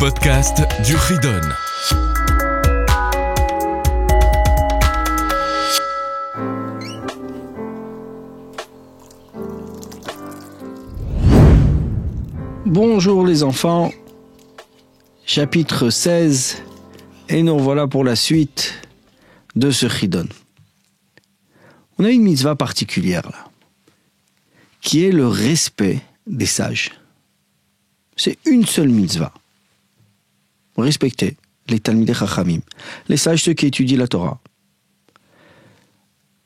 podcast du Ridon. Bonjour les enfants, chapitre 16, et nous voilà pour la suite de ce Ridon. On a une mitzvah particulière là, qui est le respect des sages. C'est une seule mitzvah. Respecter les Talmidei Chachamim, les sages, ceux qui étudient la Torah.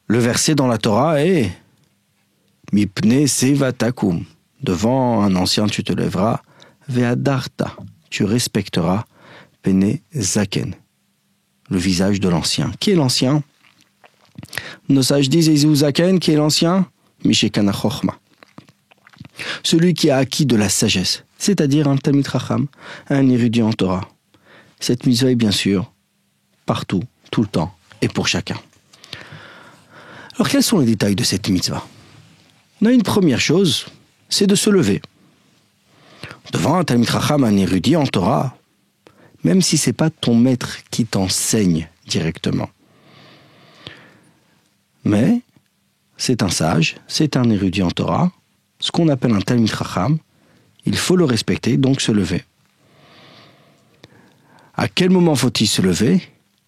Le verset dans la Torah est Mipnei seva takum. Devant un ancien, tu te lèveras. Ve'adarta. Tu respecteras Pene Zaken. Le visage de l'ancien. Qui est l'ancien? Nos sages disent Ezeu Zaken, qui est l'ancien? Mishekana Chochma. Celui qui a acquis de la sagesse, c'est-à-dire un Talmid Chacham, un érudit en Torah. Cette mitzvah est bien sûr partout, tout le temps et pour chacun. Alors quels sont les détails de cette mitzvah? On a une première chose, c'est de se lever. Devant un Talmid Chacham, un érudit en Torah, même si ce n'est pas ton maître qui t'enseigne directement. Mais c'est un sage, c'est un érudit en Torah, ce qu'on appelle un Talmid Chacham, il faut le respecter, donc se lever. À quel moment faut-il se lever?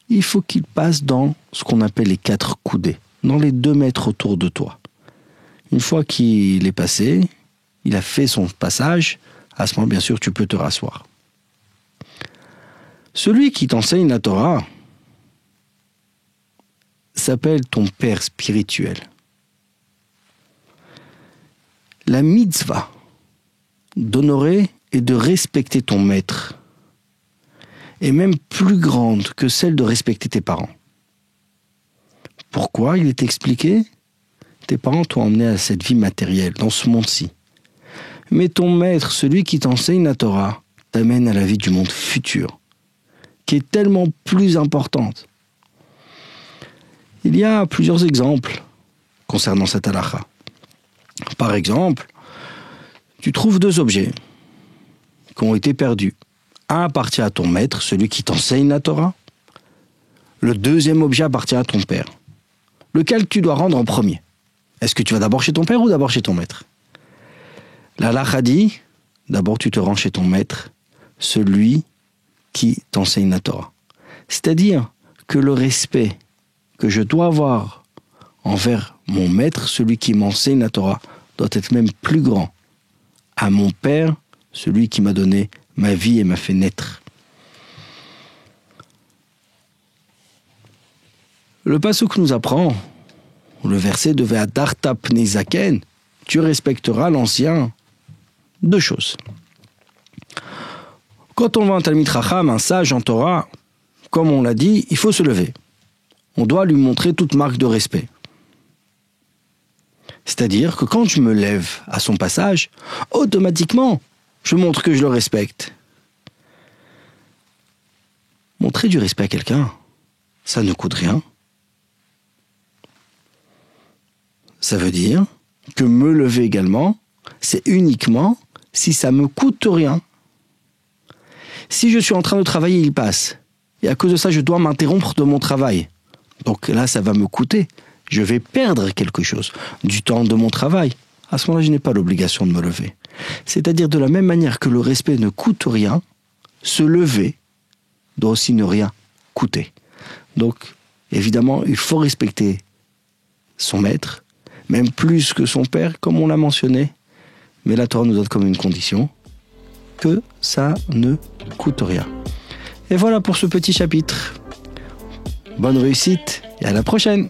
Il faut qu'il passe dans ce qu'on appelle les 4 coudées, dans les 2 mètres autour de toi. Une fois qu'il est passé, il a fait son passage, à ce moment, bien sûr, tu peux te rasseoir. Celui qui t'enseigne la Torah s'appelle ton père spirituel. La mitzvah d'honorer et de respecter ton maître est même plus grande que celle de respecter tes parents. Pourquoi? Il est expliqué. Tes parents t'ont emmené à cette vie matérielle, dans ce monde-ci. Mais ton maître, celui qui t'enseigne la Torah, t'amène à la vie du monde futur, qui est tellement plus importante. Il y a plusieurs exemples concernant cette halakha. Par exemple, tu trouves 2 objets qui ont été perdus. Un appartient à ton maître, celui qui t'enseigne la Torah. Le 2e objet appartient à ton père. Lequel tu dois rendre en premier? Est-ce que tu vas d'abord chez ton père ou d'abord chez ton maître? La halakha dit, d'abord tu te rends chez ton maître, celui qui t'enseigne la Torah. C'est-à-dire que le respect que je dois avoir envers mon maître, celui qui m'enseigne la Torah, doit être même plus grand à mon père, celui qui m'a donné ma vie et m'a fait naître. Le pasuk nous apprend, le verset de Ve'adarta Pnei Zaken, tu respecteras l'ancien. 2 choses. Quand on voit un Talmid Chacham, un sage en Torah, comme on l'a dit, il faut se lever. On doit lui montrer toute marque de respect. C'est-à-dire que quand je me lève à son passage, automatiquement, je montre que je le respecte. Montrer du respect à quelqu'un, ça ne coûte rien. Ça veut dire que me lever également, c'est uniquement si ça me coûte rien. Si je suis en train de travailler, il passe. Et à cause de ça, je dois m'interrompre de mon travail. Donc là, ça va me coûter. Je vais perdre quelque chose, du temps de mon travail. À ce moment-là, je n'ai pas l'obligation de me lever. C'est-à-dire de la même manière que le respect ne coûte rien, se lever doit aussi ne rien coûter. Donc, évidemment, il faut respecter son maître, même plus que son père, comme on l'a mentionné. Mais la Torah nous donne comme une condition que ça ne coûte rien. Et voilà pour ce petit chapitre. Bonne réussite et à la prochaine!